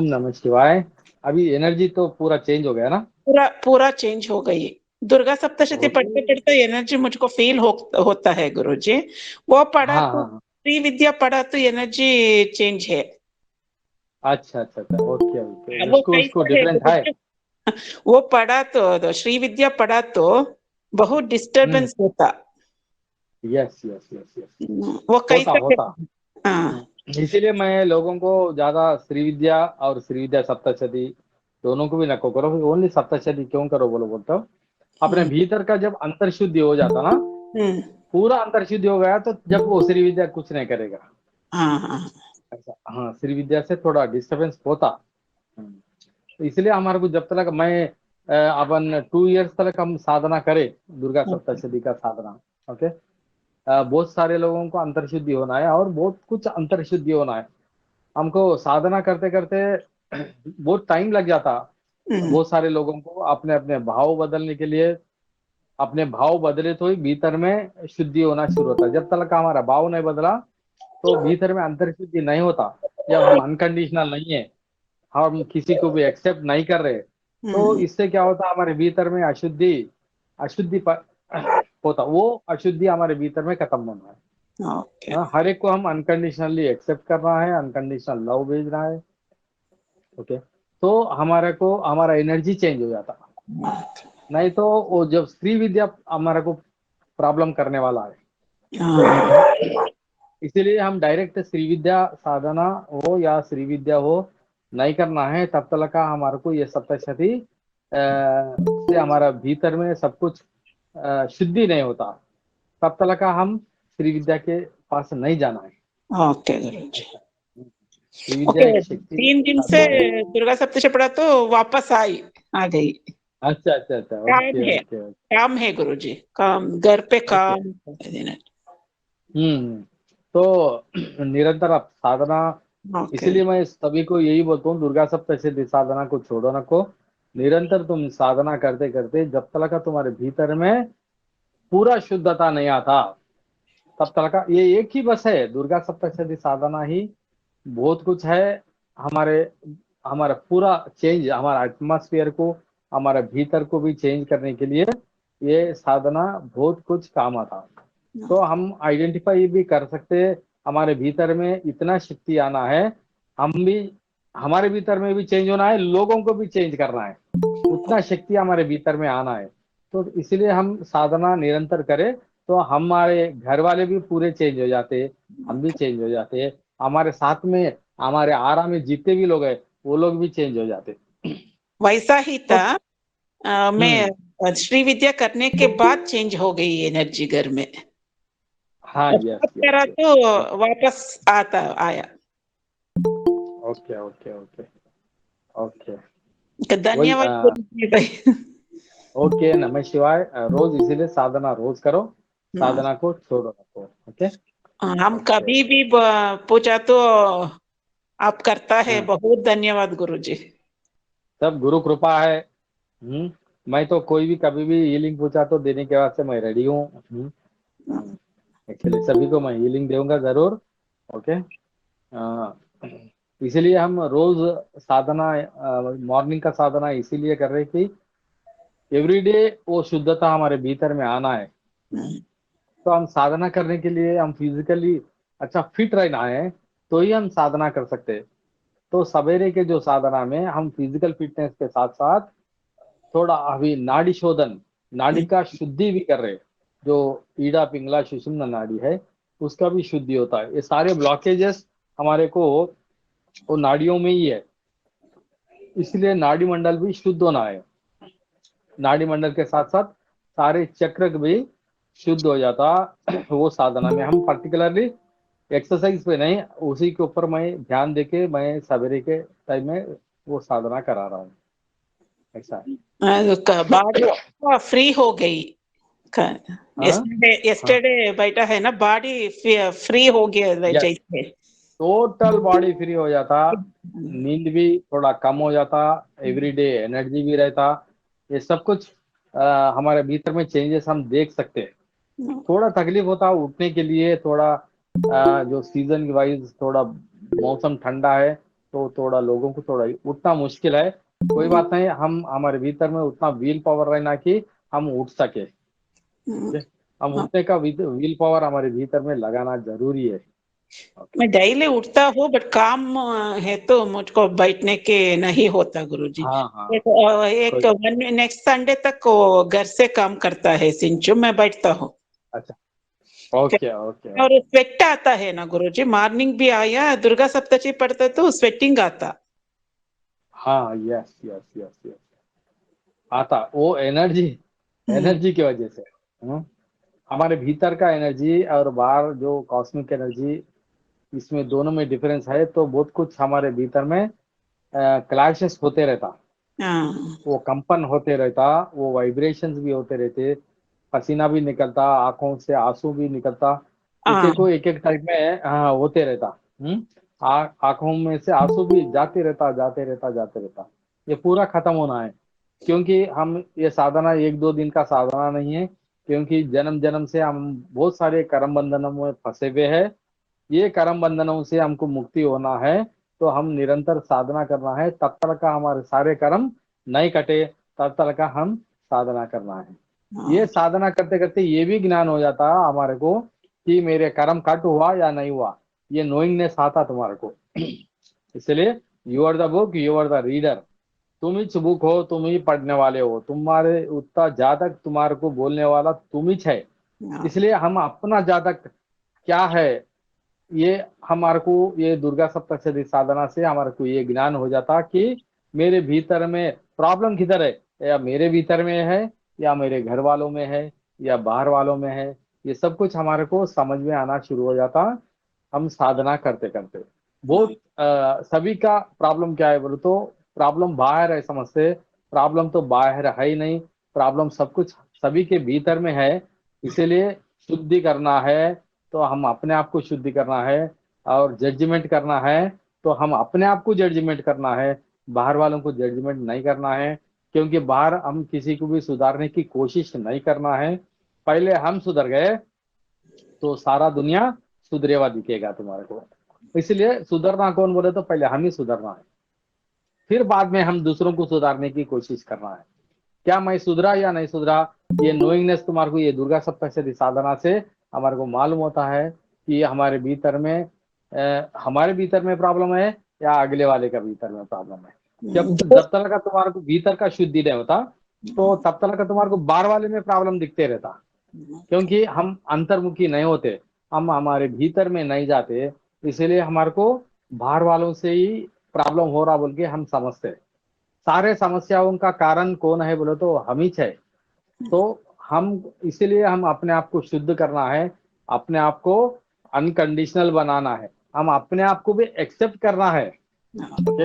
ओम नमः शिवाय। अभी एनर्जी तो पूरा चेंज हो गया ना? पूरा पूरा चेंज हो गई। दुर्गा सप्तशती पढ़ते ओके। पढ़ते एनर्जी मुझको फील होता है गुरुजी। वो पढ़ा हाँ तो हाँ हाँ। श्री विद्या पढ़ा तो एनर्जी चेंज है। अच्छा अच्छा अच्छा, ओके ओके, वो उसको उसको कैसा है डिफरेंट है। गुरुजी? वो पढ़ा तो श्री विद्या पढ़ा तो बहुत हम्म। डिस्टरबेंस होता। Yes yes yes yes. वो होता कैसा है? होता। हाँ। इसीलिए मैं लोगों को ज्यादा श्री विद्या और श्री विद्या सप्तशती दोनों को भी नको करो, ओनली सप्तशती क्यों करो बोलो बोलता हूँ। अपने भीतर का जब अंतर शुद्धि हो जाता ना, हम्म। पूरा अंतर शुद्धि हो गया, तो जब वो श्री विद्या कुछ नहीं करेगा। हाँ हाँ। ऐसा, हाँ, श्री विद्या से थोड़ा डिस्टरबेंस होता। तो इसलिए हमारे को जब तक मैं अपन 2 इयर्स तक हम साधना करें, दुर्गा सप्तशती का साधना। ओके। बहुत सारे लोगों को अंतर्शुद्धि होना है और बहुत कुछ अंतर्शुद्धि होना है। हमको साधना करते करते बहुत टाइम लग जाता। हम्म। बहुत सारे लोगों को अपने अपने भाव बदलने के लिए, अपने भाव बदले तो ही भीतर में शुद्धि होना शुरू होता है। जब तक हमारा भाव नहीं बदला तो भीतर में अंतर शुद्धि नहीं होता। जब हम अनकंडीशनल नहीं है, हम किसी को भी एक्सेप्ट नहीं कर रहे, तो हम्म। इससे क्या होता है, हमारे भीतर में अशुद्धि अशुद्धि होता, वो अशुद्धि हमारे भीतर में खत्म होना है। ओके। हाँ, हर एक को हम अनकंडीशनली एक्सेप्ट करना है, अनकंडीशनल लव भेजना है। ओके। तो हमारे को हमारा एनर्जी चेंज हो जाता। नहीं तो वो जब स्त्री विद्या हमारे को प्रॉब्लम करने वाला हाँ। है। इसीलिए हम डायरेक्ट श्री विद्या साधना हो या श्री विद्या हो नहीं करना है। तब तक का हमारे को ये सप्तशती से हमारा भीतर में सब कुछ शुद्धि नहीं होता। तब तक का हम श्री विद्या के पास नहीं जाना है। ओके गुरुजी। ऐसा। श्री विद्या ओके, एक शक्ति 3 दिन से साधना है। दुर्गा सप्तशती पढ़ा तो वापस आ गई। अच्छा अच्छा अच्छा, काम ओके है। ओके काम है गुरुजी, काम घर पे ओके। काम। हम्म। तो निरंतर आप साधना, ओके। इसीलिए मैं सभी को यही बोलता हूँ, दुर्गा सप्तशती साधना को छोड़ो ना को। निरंतर तुम साधना करते करते जब तक का तुम्हारे भीतर में पूरा शुद्धता नहीं आता, तब तक का ये एक ही बस है, दुर्गा सप्तशती साधना ही बहुत कुछ है। हमारे हमारा पूरा चेंज, हमारा एटमॉस्फेयर को, हमारे भीतर को भी चेंज करने के लिए ये साधना बहुत कुछ काम आता। तो हम आइडेंटिफाई भी कर सकते हैं, हमारे भीतर में इतना शक्ति आना है। हम भी, हमारे भीतर में भी चेंज होना है, लोगों को भी चेंज करना है, उतना शक्ति हमारे भीतर में आना है। तो इसलिए हम साधना निरंतर करें, तो हमारे घर वाले भी पूरे चेंज हो जाते, हम भी चेंज हो जाते, हमारे साथ में हमारे आराम में जितने भी लोग हैं वो लोग भी चेंज हो जाते। वैसा ही तो था। मैं श्री विद्या करने के बाद चेंज हो गई एनर्जी घर में। हाँ, यस अब यस करा यस। तो वापस आया। Okay okay okay okay. वही धन्यवाद गुरुजी भाई। ओके, नमः शिवाय। रोज इसीलिए साधना रोज करो, हाँ, साधना को छोड़ो रखो। ओके हम ओके कभी ओके। भी पूछा तो आप करता है। हाँ, बहुत धन्यवाद गुरुजी। सब गुरु कृपा है। मैं तो कोई भी कभी भी हीलिंग पूछा तो देने के वास्ते मैं रेडी हूँ। एक्चुअली सभी को मैं हीलिंग दूंगा जरूर। ओके। इसीलिए हम रोज साधना, मॉर्निंग का साधना इसीलिए कर रहे कि एवरीडे वो शुद्धता हमारे भीतर में आना है। तो हम साधना करने के लिए हम फिजिकली अच्छा फिट रहना है, तो ही हम साधना कर सकते हैं। तो सवेरे के जो साधना में हम फिजिकल फिटनेस के साथ साथ थोड़ा अभी नाड़ी शोधन, नाड़ी का शुद्धि भी कर रहे हैं। जो ईड़ा पिंगला सुषुम्ना नाड़ी है उसका भी शुद्धि होता है। ये सारे ब्लॉकेजेस हमारे को वो नाड़ियों में ही है, इसलिए नाड़ी मंडल भी शुद्ध होना है। नाड़ी मंडल के साथ साथ सारे चक्र भी शुद्ध हो जाता। वो साधना में हम पर्टिकुलरली एक्सरसाइज पे नहीं, उसी के ऊपर मैं ध्यान देके मैं सवेरे के टाइम में वो साधना करा रहा हूँ। ऐसा बॉडी है। फ्री हो गई। हाँ हाँ। यस्टरडे बैठा है ना, बॉडी फ्री हो गया यस, जैसे। टोटल बॉडी फ्री हो जाता, नींद भी थोड़ा कम हो जाता, एवरीडे एनर्जी भी रहता। ये सब कुछ हमारे भीतर में चेंजेस हम देख सकते हैं। थोड़ा तकलीफ होता उठने के लिए, थोड़ा जो सीजन वाइज थोड़ा मौसम ठंडा है तो थोड़ा लोगों को थोड़ा उठना मुश्किल है। कोई बात नहीं, हम हमारे भीतर में उतना व्हील पावर रहना कि हम उठ सके। हम्म, ठीक? हम हाँ। उठने का व्हील पावर हमारे भीतर में लगाना जरूरी है। ओके। मैं डेली उठता हूँ, बट काम है तो मुझको बैठने के नहीं होता गुरुजी। हाँ हाँ। एक कोई नेक्स्ट संडे तक वो घर से काम करता है सिंचू, मैं बैठता हूँ। अच्छा। ओके ओके और ओके। स्वेट आता है ना गुरुजी, मॉर्निंग भी आया, दुर्गा सप्तशी पढ़ते तो स्वेटिंग आता। हाँ यस यस यस यस, आता वो एनर्जी, हम्म, एनर्जी की वजह से। हमारे भीतर का एनर्जी और बाहर जो कॉस्मिक एनर्जी, इसमें दोनों में डिफरेंस है। तो बहुत कुछ हमारे भीतर में क्लैशेस होते रहता, हाँ वो कंपन होते रहता, वो वाइब्रेशंस भी होते रहते, पसीना भी निकलता, आंखों से आंसू भी निकलता। हाँ एक एक टाइप में हाँ होते रहता। आंखों में से आंसू भी जाते रहता जाते रहता जाते रहता। ये पूरा खत्म होना है, क्योंकि हम ये साधना एक दो दिन का साधना नहीं है। क्योंकि जन्म जन्म से हम बहुत सारे कर्म बंधनों में फंसे हुए हैं। ये कर्म बंधनों से हमको मुक्ति होना है, तो हम निरंतर साधना करना है, तब तक का हमारे सारे कर्म नहीं कटे, तब तक का हम साधना करना है। ये हाँ साधना करते करते ये भी ज्ञान हो जाता है हमारे को कि मेरे कर्म कट हुआ या नहीं हुआ। ये नोइंगनेस आता तुम्हारे को। इसलिए you are the book, you are the reader. तुम ही बुक हो, तुम ही पढ़ने वाले हो, तुम्हारे उतना जातक तुम्हारे को बोलने वाला तुम ही है। हाँ इसलिए हम अपना जातक क्या है, ये हमारे को ये दुर्गा सप्तशती साधना से हमारे को ये ज्ञान हो जाता कि मेरे भीतर में प्रॉब्लम किधर है, या मेरे भीतर में है, या मेरे घर वालों में है, या बाहर वालों में है। ये सब कुछ हमारे को समझ में आना शुरू हो जाता हम साधना करते करते। बहुत सभी का प्रॉब्लम क्या है बोलो तो, प्रॉब्लम बाहर है समझते, प्रॉब्लम तो बाहर है ही नहीं। प्रॉब्लम सब कुछ सभी के भीतर में है। इसीलिए शुद्धि करना है तो हम अपने आप को शुद्धि करना है, और जजमेंट करना है तो हम अपने आप को जजमेंट करना है, बाहर वालों को जजमेंट नहीं करना है। क्योंकि बाहर हम किसी को भी सुधारने की कोशिश नहीं करना है। पहले हम सुधर गए तो सारा दुनिया सुधरेवा दिखेगा तुम्हारे को। इसलिए सुधरना कौन बोले तो पहले हम ही सुधरना है, फिर बाद में हम दूसरों को सुधारने की कोशिश करना है। क्या मैं सुधरा या नहीं सुधरा, ये नोइंगनेस तुम्हारे को ये दुर्गा सप्तशती साधना से हमारे को मालूम होता है कि हमारे भीतर में हमारे भीतर में प्रॉब्लम है, या अगले वाले का भीतर में प्रॉब्लम है। जब जो- जब तक का तुम्हारे को भीतर का शुद्धि नहीं होता, तो तब तक का तुम्हारे को बाहर वाले में प्रॉब्लम दिखते रहता। क्योंकि हम अंतर्मुखी नहीं होते, हम हमारे भीतर में नहीं जाते। इसीलिए हमारे को बाहर वालों से ही प्रॉब्लम हो रहा बोल के हम समझते। सारे समस्याओं का कारण कौन है बोले तो हम ही है। तो हम इसीलिए हम अपने आप को शुद्ध करना है, अपने आप को अनकंडीशनल बनाना है, हम अपने आप को भी एक्सेप्ट करना है। ओके।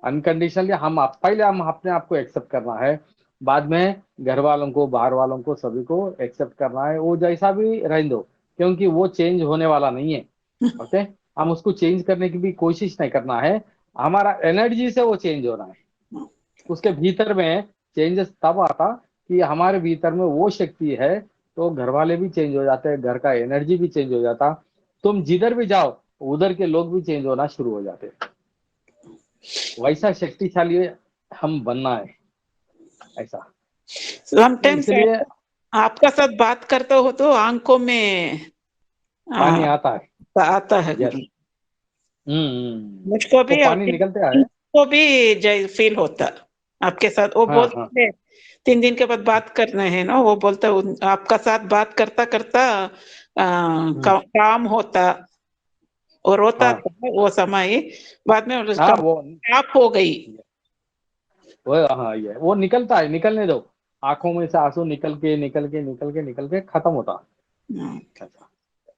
अनकंडीशनली पहले हम अपने आप को एक्सेप्ट करना है, बाद में घर वालों को बाहर वालों को सभी को एक्सेप्ट करना है, वो जैसा भी रहने दो। क्योंकि वो चेंज होने वाला नहीं है। ओके। हम उसको चेंज करने की भी कोशिश नहीं करना है, हमारा एनर्जी से वो चेंज होना है। उसके भीतर में चेंजेस तब आता कि हमारे भीतर में वो शक्ति है, तो घर वाले भी चेंज हो जाते हैं, घर का एनर्जी भी चेंज हो जाता। तुम जिधर भी जाओ उधर के लोग भी चेंज होना शुरू हो जाते। वैसा शक्तिशाली हम बनना है, ऐसा। तो समटाइम्स इसलिए आपका साथ बात करते हो तो आंखों में आ, पानी आता है। आता है यस। गुरु। मुझको वो भी पानी निकलते है। को भी जय फील होता आपके साथ। वो हाँ हाँ बोलते 3 दिन के बाद बात करने हैं ना, वो बोलता आपका साथ बात करता करता काम होता और रोता हाँ था वो समय। बाद में हाँ। उसका वो आप हो गई। हाँ, ये वो निकलता है, निकलने दो। आंखों में से आंसू निकल के निकल के निकल के निकल के खत्म होता। अच्छा।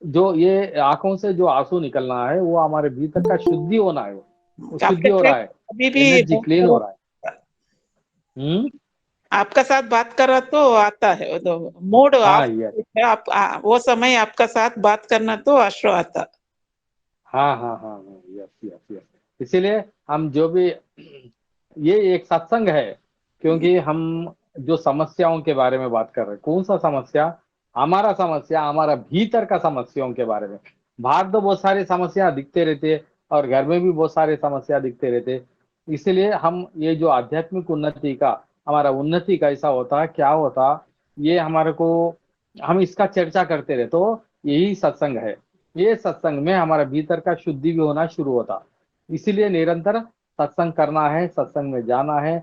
जो ये आंखों से जो आंसू निकलना है वो हमारे भीतर का शुद्धि होना है, वो शुद्धि आपके हो साथ रहा है, अभी भी एनर्जी क्लीन हो रहा है। हम्म। आपका साथ बात कर रहा तो आता है तो मूड हाँ ऑफ। ये। वो समय आपका साथ बात करना तो अश्रु आता। हाँ हाँ हाँ हाँ, यस यस यस। इसीलिए हम जो भी, ये एक सत्संग है। क्योंकि हम जो समस्याओं के बारे में बात कर रहे हैं, कौन सा समस्या, हमारा भीतर का समस्याओं के बारे में। बाहर तो बहुत सारी समस्या दिखते रहती है, और घर में भी बहुत सारे समस्या दिखते रहते। इसलिए हम ये जो आध्यात्मिक उन्नति का, हमारा उन्नति कैसा होता, क्या होता, ये हमारे को, हम इसका चर्चा करते रहे तो यही सत्संग है। ये सत्संग में हमारा भीतर का शुद्धि भी होना शुरू होता। इसीलिए निरंतर सत्संग करना है, सत्संग में जाना है,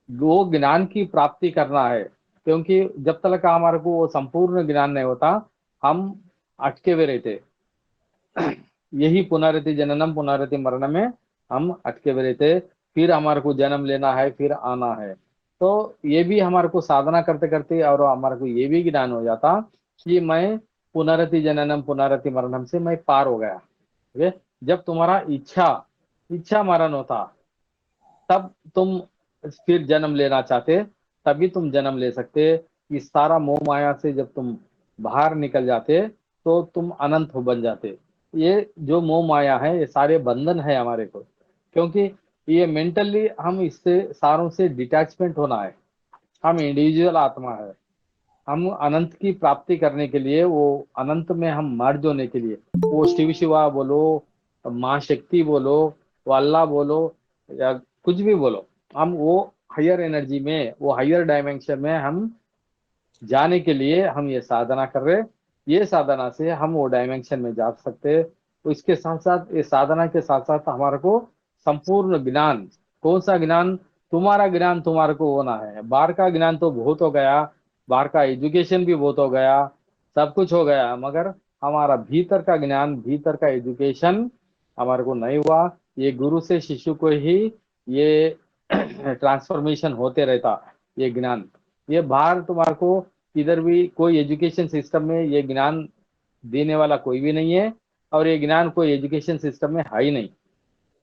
वो ज्ञान की प्राप्ति करना है। क्योंकि जब तक का हमारे को वो संपूर्ण ज्ञान नहीं होता, हम अटके हुए रहते। यही पुनरति जननम पुनरति मरण में हम अटके हुए रहते। फिर हमारे को जन्म लेना है, फिर आना है। तो ये भी हमारे को साधना करते करते और हमारे को ये भी ज्ञान हो जाता कि मैं पुनरति जननम पुनरति मरणम से मैं पार हो गया। ठीक है? जब तुम्हारा इच्छा इच्छा मरण होता, तब तुम फिर जन्म लेना चाहते, तभी तुम जन्म ले सकते। इस सारा मोह माया से जब तुम बाहर निकल जाते तो तुम अनंत हो बन जाते। ये जो मोह माया है, ये सारे बंधन है हमारे को। क्योंकि ये मेंटली हम इससे सारों से डिटैचमेंट होना है। हम इंडिविजुअल आत्मा है। हम अनंत की प्राप्ति करने के लिए, वो अनंत में हम मर्ज होने के लिए, वो शिव शिवा बोलो, माँ शक्ति बोलो, वो अल्लाह बोलो, या कुछ भी बोलो, हम वो हायर एनर्जी में, वो हायर डायमेंशन में हम जाने के लिए हम ये साधना कर रहे। ये साधना से हम वो डायमेंशन में जा सकते हैं। तो इसके साथ साथ, ये साधना के साथ साथ हमारे को संपूर्ण ज्ञान, कौन सा ज्ञान, तुम्हारा ज्ञान तुम्हारे को होना है। बाहर का ज्ञान तो बहुत हो गया, बाहर का एजुकेशन भी बहुत हो गया, सब कुछ हो गया, मगर हमारा भीतर का ज्ञान, भीतर का एजुकेशन हमारे को नहीं हुआ। ये गुरु से शिशु को ही ये ट्रांसफॉर्मेशन होते रहता, ये ज्ञान। ये बाहर तुम्हारे को इधर भी कोई एजुकेशन सिस्टम में ये ज्ञान देने वाला कोई भी नहीं है, और ये ज्ञान कोई एजुकेशन सिस्टम में है ही नहीं।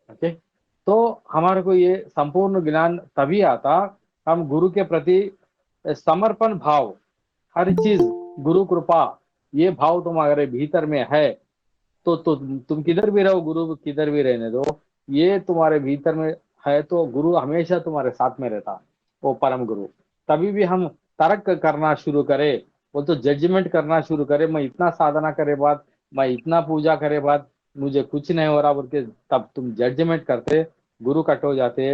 ओके? तो हमारे को ये संपूर्ण ज्ञान तभी आता, हम गुरु के प्रति समर्पण भाव, हर चीज गुरु कृपा, ये भाव तुम्हारे भीतर में है तो तुम किधर भी रहो, गुरु किधर भी रहने दो, ये तुम्हारे भीतर में है तो गुरु हमेशा तुम्हारे साथ में रहता, वो परम गुरु। तभी भी हम तर्क करना शुरू करें, वो तो जजमेंट करना शुरू करें, मैं इतना साधना करे बाद, मैं इतना पूजा करे बाद मुझे कुछ नहीं हो रहा बोल के, तब तुम जजमेंट करते, गुरु कट हो जाते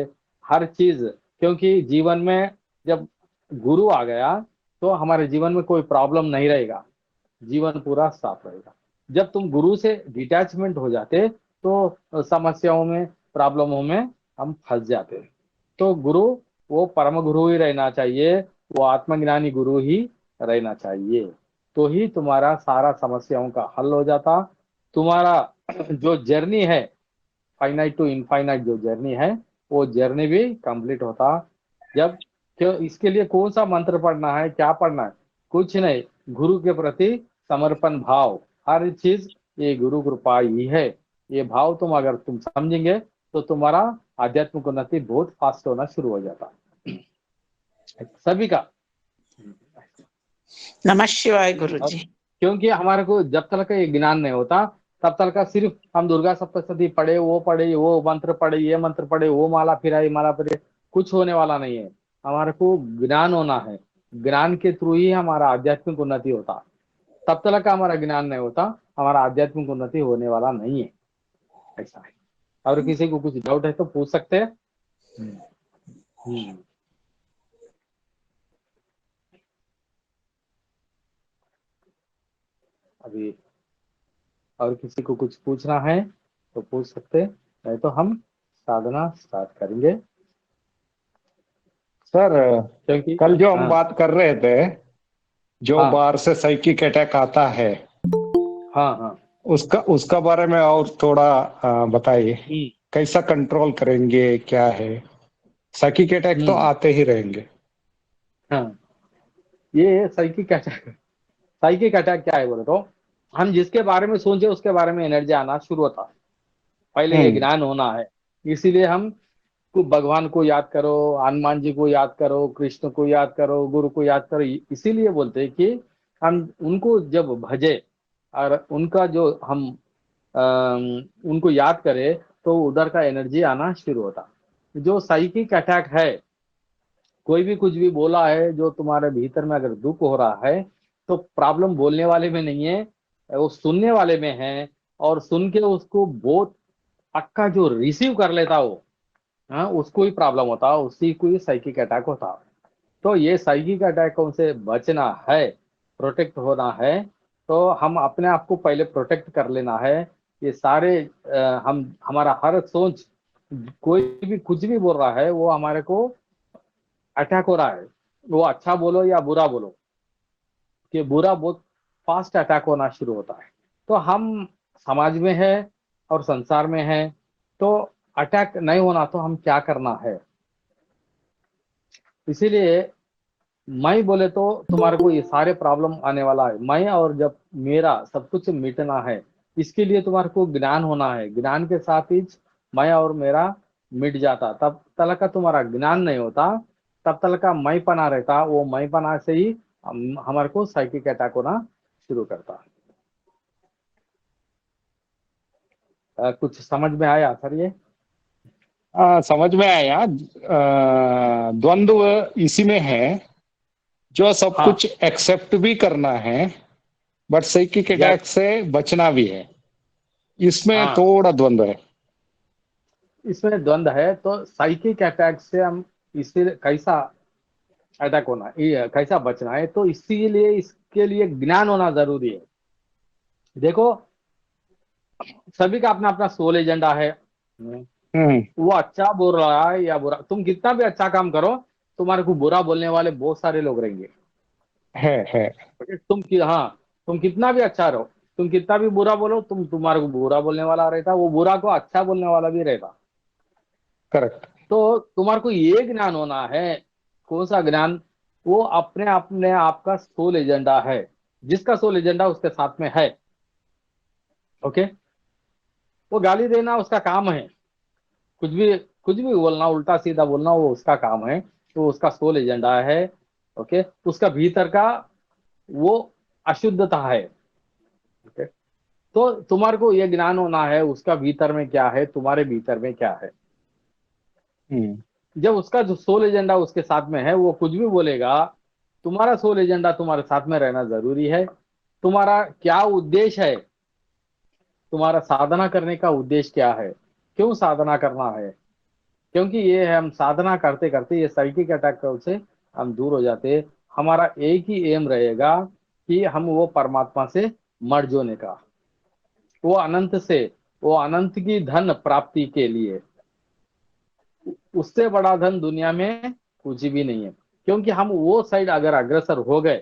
हर चीज। क्योंकि जीवन में जब गुरु आ गया तो हमारे जीवन में कोई प्रॉब्लम नहीं रहेगा, जीवन पूरा साफ रहेगा। जब तुम गुरु से डिटैचमेंट हो जाते तो समस्याओं में, प्रॉब्लमों में हम फंस जाते। तो गुरु, वो परम गुरु ही रहना चाहिए, वो आत्मज्ञानी गुरु ही रहना चाहिए। तो ही तुम्हारा सारा समस्याओं का हल हो जाता। तुम्हारा जो जर्नी है, फाइनाइट टू इनफाइनाइट जो जर्नी है, वो जर्नी भी कंप्लीट होता। जब, क्यों, इसके लिए कौन सा मंत्र पढ़ना है, क्या पढ़ना है, कुछ नहीं, गुरु के प्रति समर्पण भाव, हर चीज ये गुरु कृपा ही है। ये भाव तुम अगर तुम समझेंगे तो तुम्हारा आध्यात्मिक उन्नति बहुत फास्ट होना शुरू हो जाता सभी का। नमः शिवाय गुरु और जी। क्योंकि हमारे को जब तक का ये ज्ञान नहीं होता, तब तक का सिर्फ हम दुर्गा सप्तशती पढ़े, वो मंत्र पढ़े, ये मंत्र पढ़े, वो माला फिराई, माला फिरे, कुछ होने वाला नहीं है। हमारे को ज्ञान होना है, ज्ञान के थ्रू ही हमारा आध्यात्मिक उन्नति होता। तब तक का हमारा ज्ञान नहीं होता, हमारा आध्यात्मिक उन्नति होने वाला नहीं है। ऐसा है। और किसी को कुछ डाउट है तो पूछ सकते हैं। अभी और किसी को कुछ पूछना है तो पूछ सकते हैं, नहीं तो हम साधना स्टार्ट करेंगे। सर, क्योंकि कल जो हम हाँ बात कर रहे थे, जो हाँ बाहर से साइकिक अटैक आता है, हाँ हाँ उसका बारे में और थोड़ा बताइए। कैसा कंट्रोल करेंगे, क्या है? साइकिक अटैक तो आते ही रहेंगे। हाँ, ये साइकिक अटैक क्या है बोले तो, हम जिसके बारे में सोचे उसके बारे में एनर्जी आना शुरू होता है। पहले ये ज्ञान होना है। इसीलिए हम को भगवान को याद करो, हनुमान जी को याद करो, कृष्ण को याद करो, गुरु को याद करो। इसीलिए बोलते हैं कि हम उनको जब भजे और उनका जो हम उनको याद करें तो उधर का एनर्जी आना शुरू होता। जो साइकिक अटैक है, कोई भी कुछ भी बोला है, जो तुम्हारे भीतर में अगर दुख हो रहा है तो प्रॉब्लम बोलने वाले में नहीं है, वो सुनने वाले में है। और सुन के उसको बहुत अक्का जो रिसीव कर लेता वो, हाँ, उसको ही प्रॉब्लम होता, उसी को ही साइकिक अटैक होता। तो ये साइकिक अटैकों से बचना है, प्रोटेक्ट होना है, तो हम अपने आप को पहले प्रोटेक्ट कर लेना है। ये सारे हम हमारा हर सोच, कोई भी कुछ भी बोल रहा है वो हमारे को अटैक हो रहा है, वो अच्छा बोलो या बुरा बोलो, कि बुरा बहुत फास्ट अटैक होना शुरू होता है। तो हम समाज में है और संसार में है, तो अटैक नहीं होना तो हम क्या करना है। इसीलिए मैं बोले तो तुम्हारे को ये सारे प्रॉब्लम आने वाला है, मैं और जब मेरा सब कुछ मिटना है, इसके लिए तुम्हारे को ज्ञान होना है। ज्ञान के साथ ही मैं और मेरा मिट जाता, तब तक का तुम्हारा ज्ञान नहीं होता, तब तक का मैं पना रहता, वो मैं पना से ही हमारे को साइकिक अटैक होना शुरू करता। कुछ समझ में आया सर ये? समझ में आया। द्वंद्व इसी में है, जो सब हाँ, कुछ एक्सेप्ट भी करना है, बट साइकिक यस, अटैक से बचना भी है। इसमें हाँ, थोड़ा द्वंद्व है। इसमें द्वंद्व है। तो साइकिक अटैक से हम इसे कैसा अटैक होना, ये कैसा बचना है, तो इसीलिए इसके लिए ज्ञान होना जरूरी है। देखो, सभी का अपना अपना सोल एजेंडा है। हम्म। वो अच्छा बोल रहा है या बुरा, तुम कितना भी अच्छा काम करो, तुम्हारे को बुरा बोलने वाले बहुत सारे लोग रहेंगे। है। हाँ, तुम कितना भी अच्छा रहो, तुम कितना भी बुरा बोलो, तुम्हारे को बुरा बोलने वाला रहता, वो बुरा को अच्छा बोलने वाला भी रहता। करेक्ट। तो तुम्हारे को ये ज्ञान होना है। कौन सा ज्ञान? वो अपने अपने आप का सोल एजेंडा है, जिसका सोल एजेंडा उसके साथ में है। ओके, वो गाली देना उसका काम है, कुछ भी बोलना, उल्टा सीधा बोलना, वो उसका काम है, तो उसका सोल एजेंडा है। ओके, उसका भीतर का वो अशुद्धता है। ओके, तो तुम्हारे को ये ज्ञान होना है उसका भीतर में क्या है, तुम्हारे भीतर में क्या है। हम्म। जब उसका जो सोल एजेंडा उसके साथ में है, वो कुछ भी बोलेगा, तुम्हारा सोल एजेंडा तुम्हारे साथ में रहना जरूरी है। तुम्हारा क्या उद्देश्य है, तुम्हारा साधना करने का उद्देश्य क्या है, क्यों साधना करना है। क्योंकि ये है, हम साधना करते करते ये साइकिक अटैक से हम दूर हो जाते हैं। हमारा एक ही एम रहेगा कि हम वो परमात्मा से मर्ज होने का, वो अनंत से, वो अनंत की धन प्राप्ति के लिए। उससे बड़ा धन दुनिया में कुछ भी नहीं है। क्योंकि हम वो साइड अगर अग्रसर हो गए,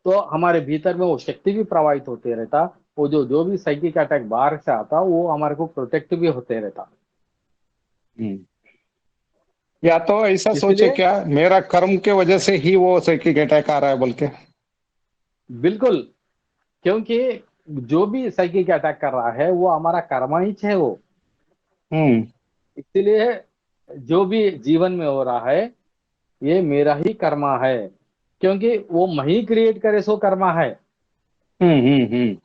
तो हमारे भीतर में वो शक्ति भी प्रवाहित होते रहता, वो जो जो भी साइकिक अटैक बाहर से आता वो हमारे को प्रोटेक्ट भी होते रहता। हम्म। या तो ऐसा सोचे इसलिए क्या, मेरा कर्म के वजह से ही वो साइकिक अटैक आ रहा है बोल के। बिल्कुल, क्योंकि जो भी साइकिक अटैक कर रहा है वो हमारा कर्मा ही है वो। हम्म। इसलिए जो भी जीवन में हो रहा है ये मेरा ही कर्मा है, क्योंकि वो मैं ही क्रिएट करे सो कर्मा है। हम्म।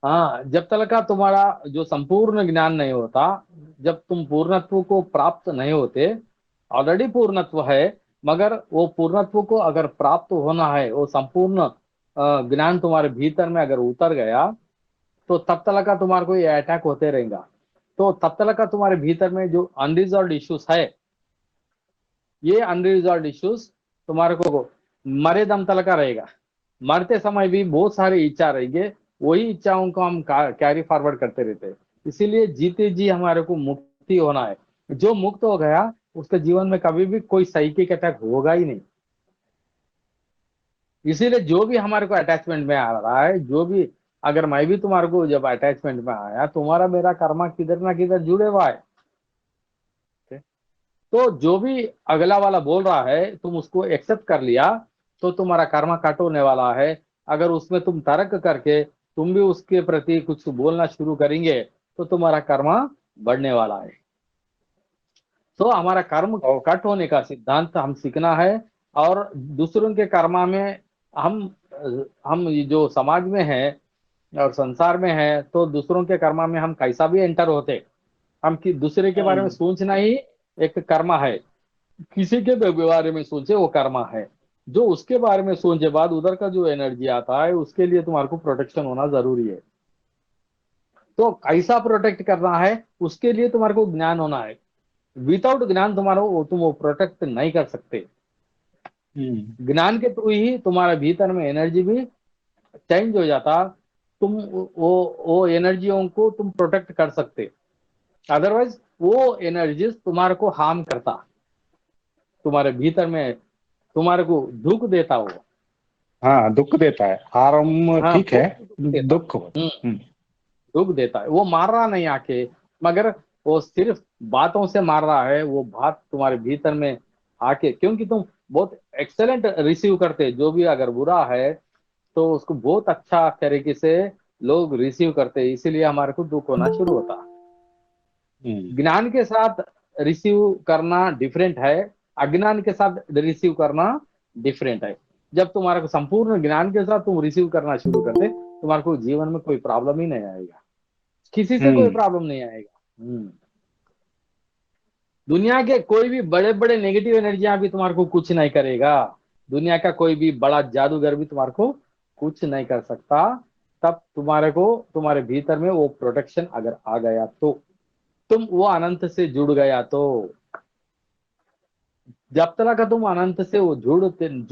हाँ, जब तक का तुम्हारा जो संपूर्ण ज्ञान नहीं होता, जब तुम पूर्णत्व को प्राप्त नहीं होते, ऑलरेडी पूर्णत्व है, मगर वो पूर्णत्व को अगर प्राप्त होना है, वो संपूर्ण ज्ञान तुम्हारे भीतर में अगर उतर गया, तो तब तक का तुम्हारे को ये अटैक होते रहेगा। तो तब तक का तुम्हारे भीतर में जो अनरिजॉल्व इश्यूज है, ये अनरिजॉल्व इश्यूज तुम्हारे को मरे दम तक का रहेगा। मरते समय भी बहुत सारी इच्छा रहेंगे, वही इच्छाओं को हम कैरी फॉरवर्ड करते रहते हैं। इसीलिए जीते जी हमारे को मुक्ति होना है। जो मुक्त हो गया उसके जीवन में कभी भी कोई साइकिक अटैक होगा ही नहीं। इसीलिए जो भी हमारे को अटैचमेंट में आ रहा है, जो भी, अगर मैं भी तुम्हारे को जब अटैचमेंट में आया, तुम्हारा मेरा कर्मा किधर ना किधर जुड़े हुआ है। तो जो भी अगला वाला बोल रहा है तुम उसको एक्सेप्ट कर लिया, तो तुम्हारा कर्मा कट होने वाला है। अगर उसमें तुम तर्क करके तुम भी उसके प्रति कुछ बोलना शुरू करेंगे, तो तुम्हारा कर्मा बढ़ने वाला है। तो हमारा कर्म ओ। कट होने का सिद्धांत हम सीखना है। और दूसरों के कर्मा में हम हम जो समाज में है और संसार में है, तो दूसरों के कर्मा में हम कैसा भी एंटर होते, हम दूसरे के बारे में हम्म। सोचना ही एक कर्मा है। किसी के बारे में सोचे वो कर्मा है। जो उसके बारे में सोचे बाद उधर का जो एनर्जी आता है, उसके लिए तुम्हारे को प्रोटेक्शन होना जरूरी है। तो कैसा प्रोटेक्ट करना है उसके लिए तुम्हारे को ज्ञान होना है। विदाउट ज्ञान तुम्हारा तुम वो प्रोटेक्ट नहीं कर सकते। ज्ञान के थ्रू ही तुम्हारे भीतर में एनर्जी भी चेंज हो जाता, तुम वो एनर्जियों को तुम प्रोटेक्ट कर सकते। अदरवाइज वो एनर्जीज तुम्हारे को हार्म करता, तुम्हारे भीतर में तुम्हारे को दुख देता वो। हाँ, दुख देता है, आराम हाँ, ठीक है, वो दुख देता। दुख होता है। दुख देता है, वो मार रहा नहीं आके, मगर वो सिर्फ बातों से मार रहा है। वो बात तुम्हारे भीतर में आके, क्योंकि तुम बहुत एक्सेलेंट रिसीव करते, जो भी अगर बुरा है तो उसको बहुत अच्छा तरीके से लोग रिसीव करते, इसीलिए हमारे को दुख होना शुरू होता। ज्ञान के साथ रिसीव करना डिफरेंट है, अज्ञान के साथ रिसीव करना डिफरेंट है। जब तुम्हारे को संपूर्ण ज्ञान के साथ तुम रिसीव करना शुरू करते, तुम्हारे को जीवन में कोई प्रॉब्लम ही नहीं आएगा, किसी से कोई प्रॉब्लम नहीं आएगा। दुनिया के कोई भी बड़े बड़े नेगेटिव एनर्जियां भी तुम्हारे को कुछ नहीं करेगा। दुनिया का कोई भी बड़ा जादूगर भी तुम्हारे को कुछ नहीं कर सकता। तब तुम्हारे को तुम्हारे भीतर में वो प्रोटेक्शन अगर आ गया तो, तुम वो अनंत से जुड़ गया तो। जब तक तुम अनंत से वो जुड़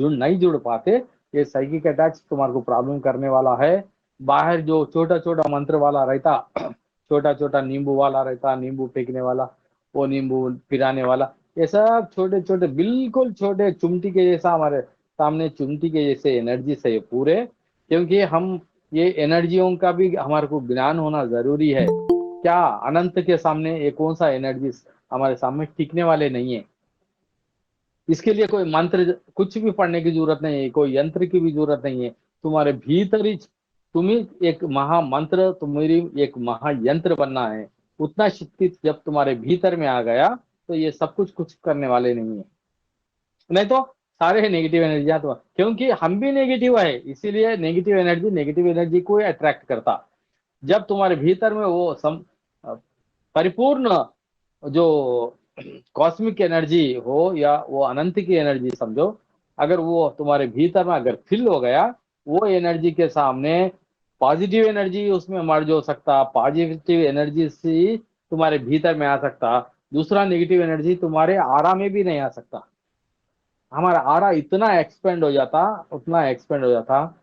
नहीं जुड़ पाते, ये साइकिक अटैक्स तुम्हारे को प्रॉब्लम करने वाला है। बाहर जो छोटा छोटा मंत्र वाला रहता, छोटा छोटा नींबू वाला रहता, नींबू फेंकने वाला, वो नींबू पिराने वाला, ये सब छोटे छोटे बिल्कुल छोटे चुमटी के जैसा हमारे सामने, चुमटी के जैसे एनर्जी से ये पूरे। क्योंकि हम ये एनर्जियों का भी हमारे को ज्ञान होना जरूरी है। क्या अनंत के सामने ये कौन सा एनर्जी हमारे सामने टिकने वाले नहीं है। इसके लिए कोई मंत्र कुछ भी पढ़ने की जरूरत नहीं है, कोई यंत्र की भी जरूरत नहीं है। तुम्हारे भीतर ही तुम्हें एक महामंत्र, तुम्हारी एक महायंत्र बनना है। उतना शक्ति जब तुम्हारे भीतर में आ गया तो ये सब कुछ करने वाले नहीं है। नहीं तो सारे नेगेटिव एनर्जियां तो, क्योंकि हम भी नेगेटिव है, इसीलिए नेगेटिव एनर्जी को अट्रैक्ट करता। जब तुम्हारे भीतर में वो परिपूर्ण जो कॉस्मिक एनर्जी हो या वो अनंत की एनर्जी समझो, अगर वो तुम्हारे भीतर में अगर फिल हो गया, वो एनर्जी के सामने पॉजिटिव एनर्जी उसमें मर्ज हो सकता, पॉजिटिव एनर्जी से तुम्हारे भीतर में आ सकता, दूसरा नेगेटिव एनर्जी तुम्हारे आरा में भी नहीं आ सकता। हमारा आरा इतना एक्सपेंड हो जाता, उतना एक्सपेंड हो जाता,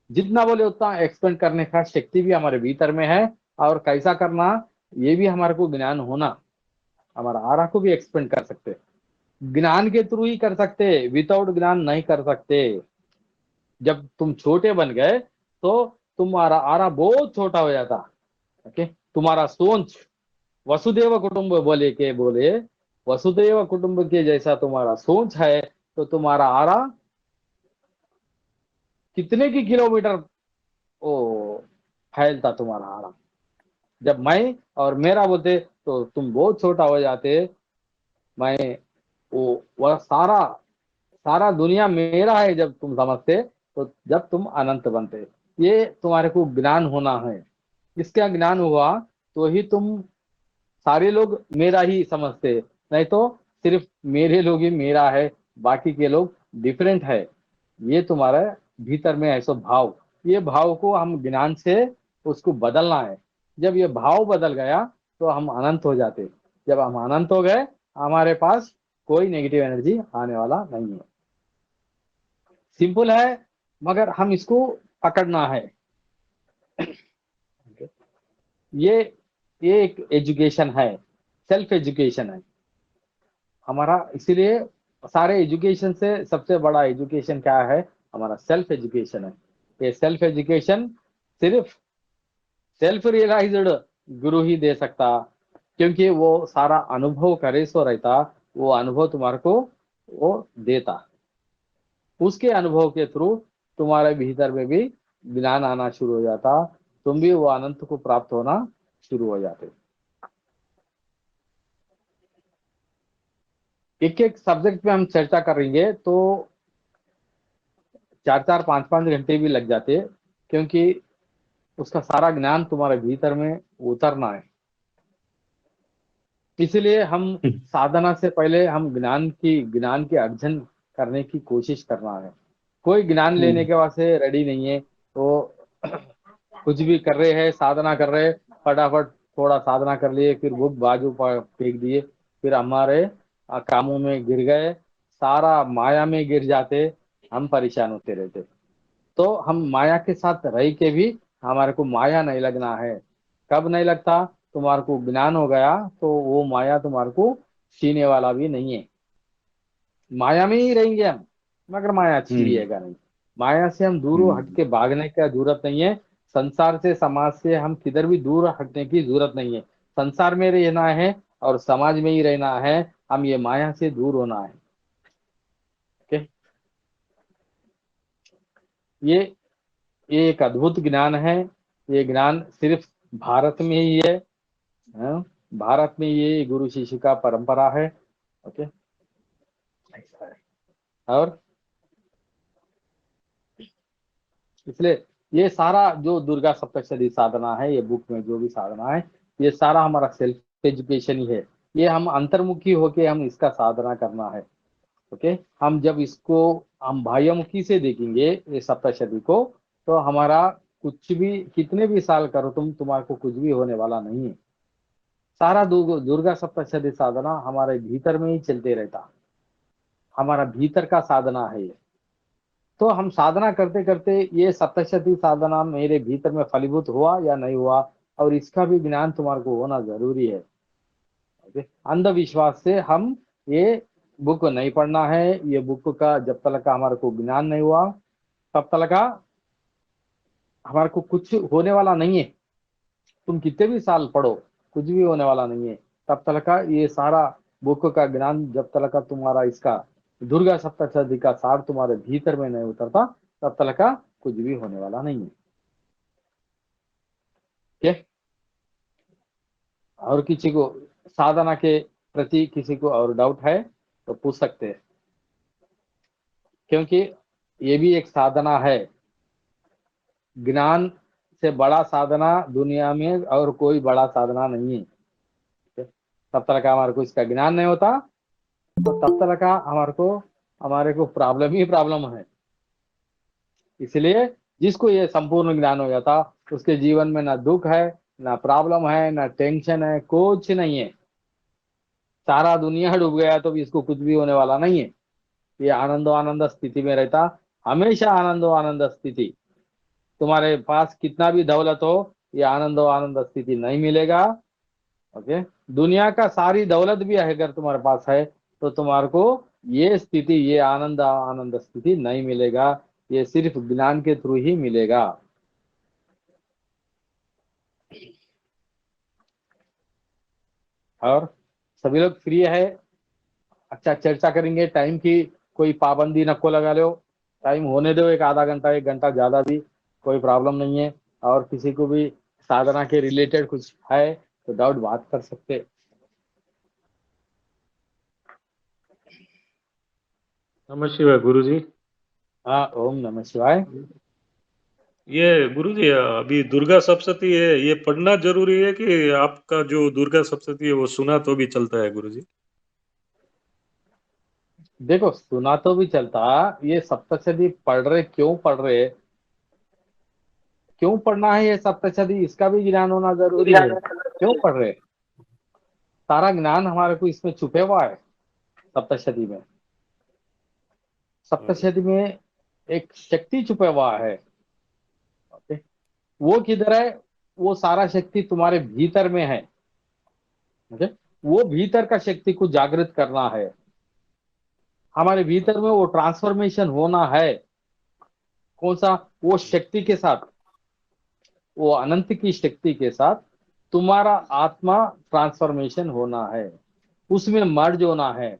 जितना बोले उतना एक्सपेंड करने का शक्ति भी हमारे भीतर में है। और कैसा करना, ये भी हमारे को ज्ञान होना, हमारा आरा को भी एक्सपेंड कर सकते, ज्ञान के थ्रू ही कर सकते, विदाउट ज्ञान नहीं कर सकते। जब तुम छोटे बन गए तो तुम्हारा आरा बहुत छोटा हो जाता। ओके, तुम्हारा सोच वसुदेव कुटुंब बोले वसुदेव कुटुंब के जैसा तुम्हारा सोच है, तो तुम्हारा आरा कितने की किलोमीटर ओ फैलता तुम्हारा आरा। जब मैं और मेरा बोलते तो तुम बहुत छोटा हो जाते। मैं वो वह सारा सारा दुनिया मेरा है जब तुम समझते, तो जब तुम अनंत बनते। ये तुम्हारे को ज्ञान होना है। इसका ज्ञान हुआ तो ही तुम सारे लोग मेरा ही समझते, नहीं तो सिर्फ मेरे लोग ही मेरा है, बाकी के लोग डिफरेंट है। ये तुम्हारे भीतर में ऐसा भाव, ये भाव को हम ज्ञान से उसको बदलना है। जब ये भाव बदल गया तो हम अनंत हो जाते। जब हम अनंत हो गए, हमारे पास कोई नेगेटिव एनर्जी आने वाला नहीं है। सिंपल है, मगर हम इसको पकड़ना है। ये ये एक एजुकेशन है, सेल्फ एजुकेशन है हमारा। इसीलिए सारे एजुकेशन से सबसे बड़ा एजुकेशन क्या है, हमारा सेल्फ एजुकेशन है। ये सेल्फ एजुकेशन सिर्फ सेल्फ रियलाइज्ड गुरु ही दे सकता, क्योंकि वो सारा अनुभव करे सो रहता, वो अनुभव तुम्हारे को वो देता। उसके अनुभव के थ्रू तुम्हारे भीतर में भी ज्ञान आना शुरू हो जाता, तुम भी वो अनंत को प्राप्त होना शुरू हो जाते। एक एक सब्जेक्ट पे हम चर्चा करेंगे तो 4-4 5-5 घंटे भी लग जाते, क्योंकि उसका सारा ज्ञान तुम्हारे भीतर में उतरना है। इसलिए हम साधना से पहले हम ज्ञान के अर्जन करने की कोशिश करना है। कोई ज्ञान लेने के वास्ते रेडी नहीं है, तो कुछ भी कर रहे हैं, साधना कर रहे हैं, फटाफट थोड़ा साधना कर लिए, फिर बुक बाजू पर फेंक दिए, फिर हमारे कामों में गिर गए, सारा माया में गिर जाते, हम परेशान होते रहते। तो हम माया के साथ रह के भी हमारे को माया नहीं लगना है। कब नहीं लगता? तुम्हारे को ज्ञान हो गया तो वो माया तुम्हारे को छीने वाला भी नहीं है। माया में ही रहेंगे हम, मगर माया छीनिएगा नहीं। माया से हम दूर हट के भागने की जरूरत नहीं है। संसार से, समाज से हम किधर भी दूर हटने की जरूरत नहीं है। संसार में रहना है और समाज में ही रहना है। हम ये माया से दूर होना है। ओके, ये एक अद्भुत ज्ञान है। ये ज्ञान सिर्फ भारत में ही है। हाँ? भारत में ये गुरु शिष्य का परंपरा है। ओके, ऐसा है। और इसलिए ये सारा जो दुर्गा सप्तशती साधना है, ये बुक में जो भी साधना है, ये सारा हमारा सेल्फ एजुकेशन ही है। ये हम अंतर्मुखी होके हम इसका साधना करना है। ओके, हम जब इसको हम बाह्यमुखी से देखेंगे ये सप्तशती को, तो हमारा कुछ भी, कितने भी साल करो तुम्हारे को कुछ भी होने वाला नहीं है। सारा दुर्गा सप्तशती साधना हमारे भीतर में ही चलते रहता। हमारा भीतर का साधना है ये। तो हम साधना करते करते ये सप्तशती साधना मेरे भीतर में फलीभूत हुआ या नहीं हुआ, और इसका भी ज्ञान तुम्हारे को होना जरूरी है। अंधविश्वास से हम ये बुक नहीं पढ़ना है। ये बुक का जब तक का हमारे को ज्ञान नहीं हुआ, तब तक का हमारे को कुछ होने वाला नहीं है। तुम कितने भी साल पढ़ो, कुछ भी होने वाला नहीं है। तब तक का ये सारा बुक का ज्ञान, जब तक का तुम्हारा इसका दुर्गा सप्तशती का सार तुम्हारे भीतर में नहीं उतरता, तब तक का कुछ भी होने वाला नहीं है। ठीक? और किसी को साधना के प्रति किसी को और डाउट है तो पूछ सकते हैं, क्योंकि ये भी एक साधना है। ज्ञान से बड़ा साधना दुनिया में और कोई बड़ा साधना नहीं है। तब तक का हमारे को इसका ज्ञान नहीं होता, तो तब तक का हमारे को प्रॉब्लम ही प्रॉब्लम है। इसलिए जिसको ये संपूर्ण ज्ञान हो जाता, उसके जीवन में ना दुख है, ना प्रॉब्लम है, ना टेंशन है, कुछ नहीं है। सारा दुनिया डूब गया तो भी इसको कुछ भी होने वाला नहीं है। ये आनंदो आनंद स्थिति में रहता, हमेशा आनंदो आनंद स्थिति। तुम्हारे पास कितना भी दौलत हो, ये आनंदो आनंद स्थिति नहीं मिलेगा। ओके, दुनिया का सारी दौलत भी अगर तुम्हारे पास है तो तुम्हारे को ये स्थिति, ये आनंद आनंद स्थिति नहीं मिलेगा। ये सिर्फ ज्ञान के थ्रू ही मिलेगा। और सभी लोग फ्री है? अच्छा, चर्चा करेंगे। टाइम की कोई पाबंदी नको लगा लो, टाइम होने दो, एक आधा घंटा, एक घंटा, ज्यादा भी कोई प्रॉब्लम नहीं है। और किसी को भी साधना के रिलेटेड कुछ है तो डाउट बात कर सकते। नमः शिवाय गुरुजी। हाँ, ओम नमः शिवाय। ये गुरुजी, अभी दुर्गा सप्तशती है, ये पढ़ना जरूरी है कि आपका जो दुर्गा सप्तशती है वो सुना तो भी चलता है गुरुजी? देखो, सुना तो भी चलता। ये सप्तशती पढ़ रहे, क्यों पढ़ रहे, क्यों पढ़ना है ये सप्तशती, इसका भी ज्ञान होना जरूरी है। क्यों पढ़ रहे? सारा ज्ञान हमारे को इसमें छुपे हुआ है सप्तशती में। सप्तशती में एक शक्ति छुपा हुआ है। ओके, वो किधर है? वो सारा शक्ति तुम्हारे भीतर में है। ओके, वो भीतर का शक्ति को जागृत करना है। हमारे भीतर में वो ट्रांसफॉर्मेशन होना है। कौन सा? वो शक्ति के साथ, वो अनंत की शक्ति के साथ तुम्हारा आत्मा ट्रांसफॉर्मेशन होना है, उसमें मर्ज होना है।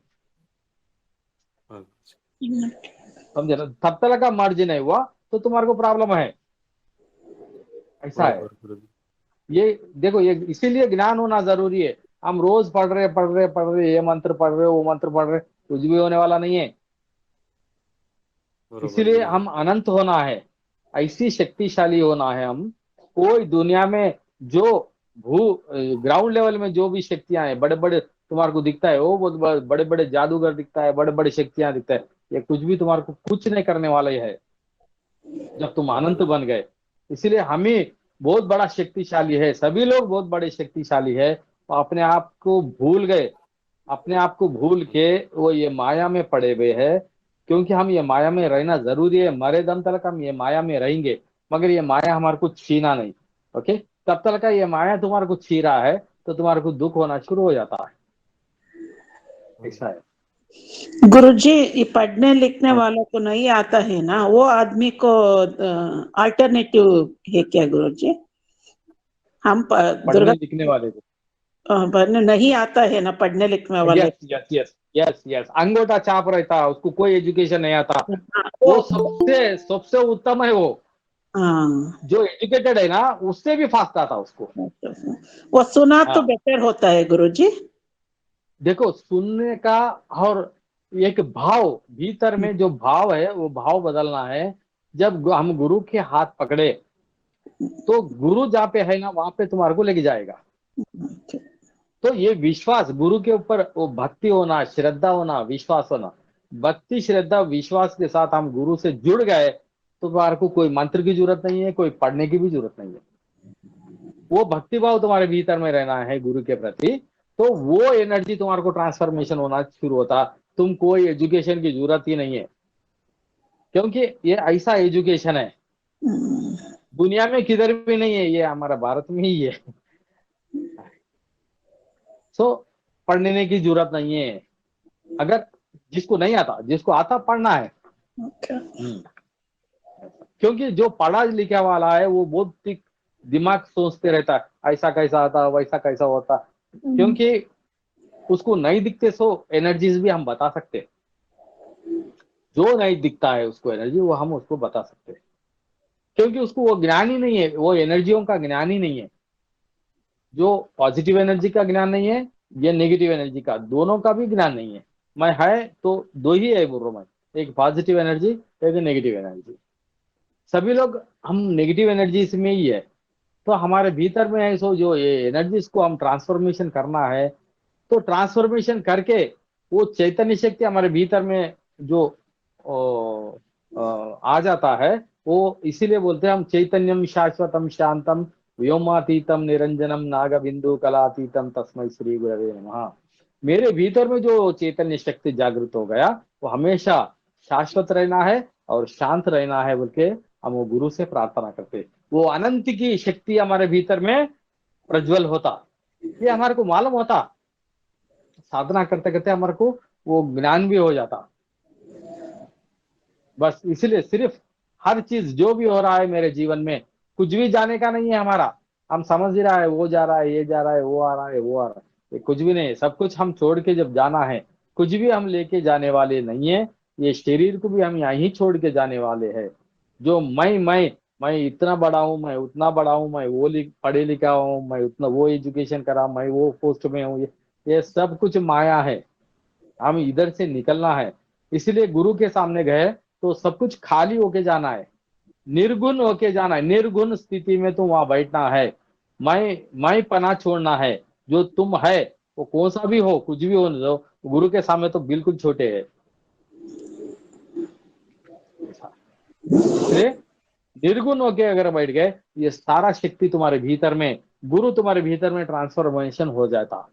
समझे ना? तब तक का मर्ज नहीं हुआ तो तुम्हारे को प्रॉब्लम है। ऐसा है ये। देखो, ये इसीलिए ज्ञान होना जरूरी है। हम रोज पढ़ रहे, ये मंत्र पढ़ रहे, वो मंत्र पढ़ रहे, कुछ भी होने वाला नहीं है। इसीलिए हम अनंत होना है, ऐसी शक्तिशाली होना है हम। कोई दुनिया में जो ग्राउंड लेवल में जो भी शक्तियां हैं, बड़े बड़े तुम्हारे को दिखता है, वो बहुत बड़े बड़े जादूगर दिखता है, बड़े बड़े शक्तियां दिखता है, ये कुछ भी तुम्हारे को कुछ नहीं करने वाला है जब तुम अनंत बन गए। इसीलिए हमें बहुत बड़ा शक्तिशाली है, सभी लोग बहुत बड़े शक्तिशाली है, और अपने आप को भूल गए, अपने आप को भूल के वो ये माया में पड़े हुए है। क्योंकि हम ये माया में रहना जरूरी है, मरे दम तक हम ये माया में रहेंगे, मगर ये माया हमारे को छीना नहीं। ओके, तब तक का ये माया तुम्हारे को छी रहा है तो तुम्हारे को दुख होना शुरू हो जाता है, ऐसा है। गुरुजी, ये पढ़ने लिखने वालों को नहीं आता है ना, वो आदमी को अल्टरनेटिव है क्या गुरुजी? हम पढ़ने लिखने वाले को पढ़ने नहीं आता है ना, पढ़ने लिखने वाले। Yes yes yes yes yes, अंगूठा छाप रहता है, उसको कोई एजुकेशन नहीं आता, वो वो सबसे सबसे उत्तम है। वो हाँ, जो एजुकेटेड है ना, उससे भी फास्ट आता उसको। वो सुना तो हाँ, बेटर होता है गुरुजी। देखो सुनने का, और एक भाव भीतर में जो भाव है वो भाव बदलना है। जब हम गुरु के हाथ पकड़े तो गुरु जहाँ पे है ना वहां पे तुम्हारे को लेके जाएगा। तो ये विश्वास गुरु के ऊपर, वो भक्ति होना, श्रद्धा होना, विश्वास होना, भक्ति श्रद्धा विश्वास के साथ हम गुरु से जुड़ गए तो तुम्हारे को कोई मंत्र की जरूरत नहीं है, कोई पढ़ने की भी जरूरत नहीं है। वो भक्ति भाव तुम्हारे भीतर में रहना है गुरु के प्रति, तो वो एनर्जी तुम्हारे को ट्रांसफॉर्मेशन होना शुरू होता। तुम कोई एजुकेशन की जरूरत ही नहीं है, क्योंकि ये ऐसा एजुकेशन है दुनिया में किधर भी नहीं है, ये हमारा भारत में ही है। सो पढ़ने की जरूरत नहीं है। अगर जिसको नहीं आता, जिसको आता पढ़ना है। क्योंकि जो पढ़ा लिखा वाला है वो बहुत दिमाग सोचते रहता है, ऐसा कैसा आता, वैसा कैसा होता, क्योंकि उसको नहीं दिखते सो एनर्जीज भी हम बता सकते। जो नहीं दिखता है उसको एनर्जी, वो हम उसको बता सकते हैं, क्योंकि उसको वो ज्ञान ही नहीं है, वो एनर्जियों का ज्ञान ही नहीं है। जो पॉजिटिव एनर्जी का ज्ञान नहीं है, ये नेगेटिव एनर्जी का, दोनों का भी ज्ञान नहीं है। मैं है तो दो ही है बोल रहा हूं मैं, एक पॉजिटिव एनर्जी, एक नेगेटिव एनर्जी। सभी लोग हम नेगेटिव एनर्जीज में ही है। तो हमारे भीतर में है सो जो ये एनर्जीज को हम ट्रांसफॉर्मेशन करना है, तो ट्रांसफॉर्मेशन करके वो चैतन्य शक्ति हमारे भीतर में जो आ जाता है, वो इसीलिए बोलते हैं हम चैतन्यम शाश्वतम शांतम व्योमातीतम निरंजनम नागबिंदु कलातीतम तस्मै श्री गुरवे नमः। मेरे भीतर में जो चैतन्य शक्ति जागृत हो गया वो हमेशा शाश्वत रहना है और शांत रहना है बोल के हम वो गुरु से प्रार्थना करते। वो अनंत की शक्ति हमारे भीतर में प्रज्वल होता, ये हमारे को मालूम होता। साधना करते करते हमारे को वो ज्ञान भी हो जाता। बस इसलिए सिर्फ हर चीज जो भी हो रहा है मेरे जीवन में, कुछ भी जाने का नहीं है हमारा। हम समझ ही रहा है वो जा रहा है, ये जा रहा है, वो आ रहा है, वो आ रहा है, ये कुछ भी नहीं है। सब कुछ हम छोड़ के जब जाना है, कुछ भी हम लेके जाने वाले नहीं है। ये शरीर को भी हम यहीं छोड़ के जाने वाले हैं। जो मैं इतना बड़ा हूँ, मैं उतना बड़ा हूँ, मैं वो पढ़े लिखा हूँ, मैं उतना वो एजुकेशन करा, मैं वो पोस्ट में हूँ, ये सब कुछ माया है। हम इधर से निकलना है, इसलिए गुरु के सामने गए तो सब कुछ खाली होके जाना है, निर्गुण होके जाना है। निर्गुण स्थिति में तो वहां बैठना है, मैं पना छोड़ना है। जो तुम है वो कौन सा भी हो, कुछ भी हो, जो गुरु के सामने तो बिल्कुल छोटे है। इसलिए निर्गुण होके अगर बैठ गए, ये सारा शक्ति तुम्हारे भीतर में, गुरु तुम्हारे भीतर में ट्रांसफॉर्मेशन हो जाता।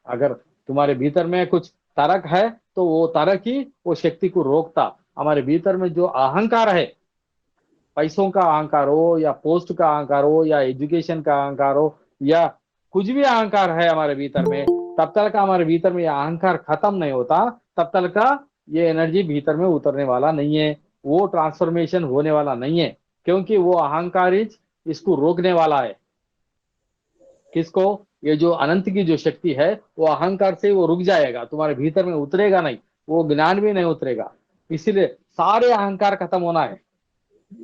अगर तुम्हारे भीतर में कुछ तारक है तो वो तारक ही वो शक्ति को रोकता। हमारे भीतर में जो अहंकार है, पैसों का अहंकार हो या पोस्ट का अहंकार हो या एजुकेशन का अहंकार हो या कुछ भी अहंकार है हमारे भीतर में, तब तक का हमारे भीतर में यह अहंकार खत्म नहीं होता, तब तक का ये एनर्जी भीतर में उतरने वाला नहीं है, वो ट्रांसफॉर्मेशन होने वाला नहीं है। क्योंकि वो अहंकार ही इसको रोकने वाला है। किसको? ये जो अनंत की जो शक्ति है, वो अहंकार से वो रुक जाएगा, तुम्हारे भीतर में उतरेगा नहीं, वो ज्ञान भी नहीं उतरेगा। इसीलिए सारे अहंकार खत्म होना है,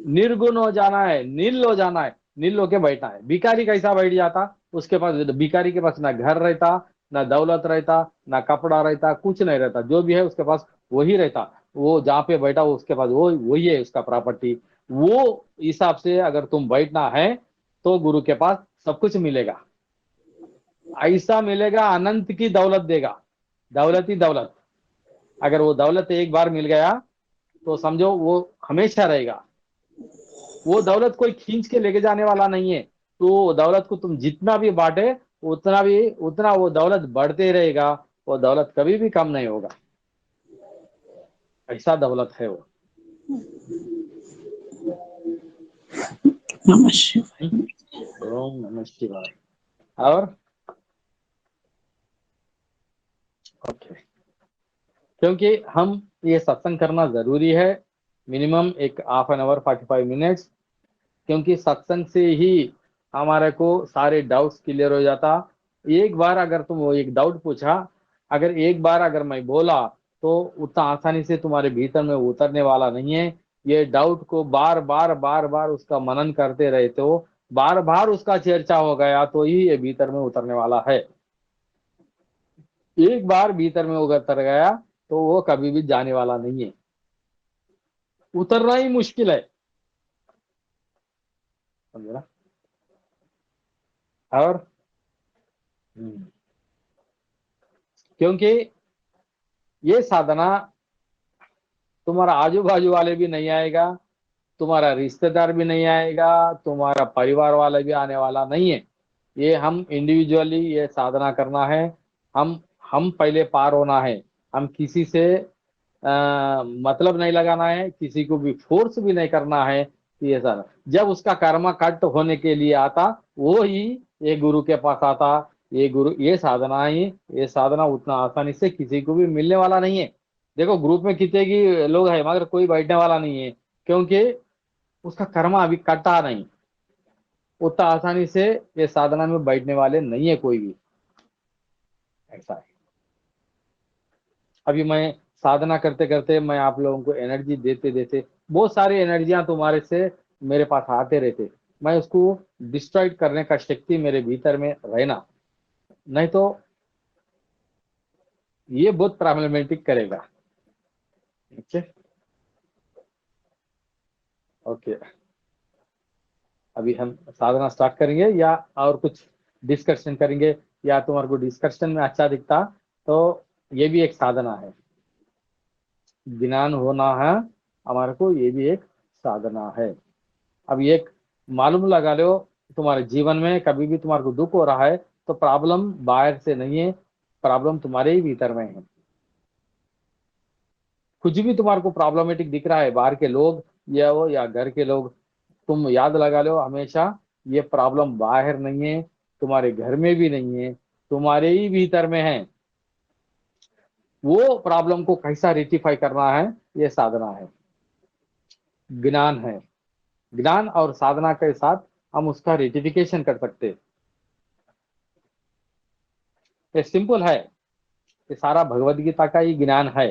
निर्गुण हो जाना है, नील हो जाना है, नील होके बैठना है। भिखारी कैसा बैठ जाता? उसके पास, भिखारी के पास ना घर रहता, ना दौलत रहता, ना कपड़ा रहता, कुछ नहीं रहता। जो भी है उसके पास वही रहता। वो जहाँ पे बैठा वो उसके पास वो वही है उसका प्रॉपर्टी। वो हिसाब से अगर तुम बैठना है तो गुरु के पास सब कुछ मिलेगा। ऐसा मिलेगा, अनंत की दौलत देगा, दौलत ही दौलत। अगर वो दौलत एक बार मिल गया तो समझो वो हमेशा रहेगा। वो दौलत कोई खींच के लेके जाने वाला नहीं है, तो दौलत को तुम जितना भी बांटे उतना वो दौलत बढ़ते रहेगा, वो दौलत कभी भी कम नहीं होगा। ऐसा दौलत है वो। नमः शिवाय। ओम नमः शिवाय। और ओके, क्योंकि हम ये सत्संग करना जरूरी है, मिनिमम एक हाफ एन आवर 45 मिनट्स, क्योंकि सत्संग से ही हमारे को सारे डाउट्स क्लियर हो जाता। एक बार अगर तुम वो एक डाउट पूछा, अगर एक बार अगर मैं बोला तो उतना आसानी से तुम्हारे भीतर में उतरने वाला नहीं है। ये डाउट को बार बार बार बार उसका मनन करते रहते हो, बार बार उसका चर्चा हो गया तो ही ये भीतर में उतरने वाला है। एक बार भीतर में उतर गया तो वो कभी भी जाने वाला नहीं है, उतरना ही मुश्किल है, समझे ना। और क्योंकि ये साधना तुम्हारा आजू बाजू वाले भी नहीं आएगा, तुम्हारा रिश्तेदार भी नहीं आएगा, तुम्हारा परिवार वाला भी आने वाला नहीं है। ये हम इंडिविजुअली ये साधना करना है। हम पहले पार होना है। हम किसी से मतलब नहीं लगाना है, किसी को भी फोर्स भी नहीं करना है कि ये साधना। जब उसका कर्म कट होने के लिए आता, वो ही ये गुरु के पास आता। ये गुरु ये साधना उतना आसानी से किसी को भी मिलने वाला नहीं है। देखो ग्रुप में कितने की लोग हैं मगर कोई बैठने वाला नहीं है, क्योंकि उसका कर्म अभी कटा नहीं। उतना आसानी से ये साधना में बैठने वाले नहीं है कोई भी, ऐसा है। अभी मैं साधना करते करते मैं आप लोगों को एनर्जी देते देते बहुत सारी एनर्जियां तुम्हारे से मेरे पास आते रहते, मैं उसको डिस्ट्रॉय करने का शक्ति मेरे भीतर में रहना, नहीं तो ये बहुत प्रॉब्लमेटिक करेगा। ओके ओके, अभी हम साधना स्टार्ट करेंगे या और कुछ डिस्कशन करेंगे, या तुम्हारे को डिस्कशन में अच्छा दिखता तो ये भी एक साधना है। ज्ञान होना है हमारे को, ये भी एक साधना है। अब एक मालूम लगा लो, तुम्हारे जीवन में कभी भी तुम्हारे को दुख हो रहा है तो प्रॉब्लम बाहर से नहीं है, प्रॉब्लम तुम्हारे ही भीतर में है। कुछ भी तुम्हारे को प्रॉब्लमेटिक दिख रहा है, बाहर के लोग या वो या घर के लोग, तुम याद लगा लो हमेशा, ये प्रॉब्लम बाहर नहीं है, तुम्हारे घर में भी नहीं है, तुम्हारे ही भीतर में है। वो प्रॉब्लम को कैसा रेक्टिफाई करना है, ये साधना है, ज्ञान है। ज्ञान और साधना के साथ हम उसका रेक्टिफिकेशन कर सकते। ये सिंपल है, ये सारा भगवद गीता का ही ज्ञान है।